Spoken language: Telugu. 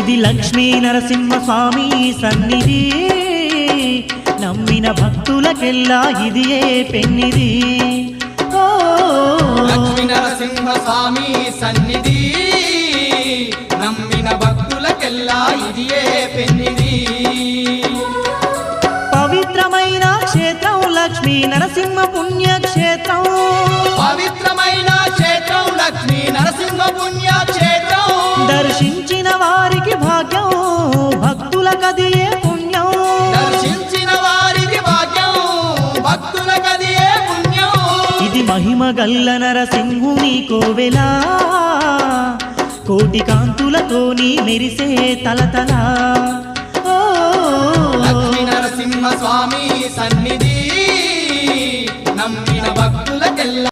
ఇది లక్ష్మీ నరసింహ స్వామి సన్నిధి, నమ్మిన భక్తులకెల్లా ఇది ఏ పెన్నిది. లక్ష్మీ నరసింహ స్వామి సన్నిధి, నమ్మిన భక్తులకెల్లా ఇది ఏ పెన్నిది. పవిత్రమైన క్షేత్రం లక్ష్మీ నరసింహ పుణ్యక్షేత్రం, పవిత్రమైన క్షేత్రం లక్ష్మీ నరసింహ పుణ్యక్షేత్రం. దర్శించిన వారికి భాగ్యం భక్తులకదియే పుణ్యం, దర్శించిన వారికి భాగ్యం భక్తులకదియే పుణ్యం. ఇది మహిమ గల్ల నరసింహుని కోవెలా, కోటి కాంతులతోని మెరిసే తలతల. లక్ష్మీ నరసింహ స్వామి సన్నిధి, నమ్మిన భక్తులకెల్లా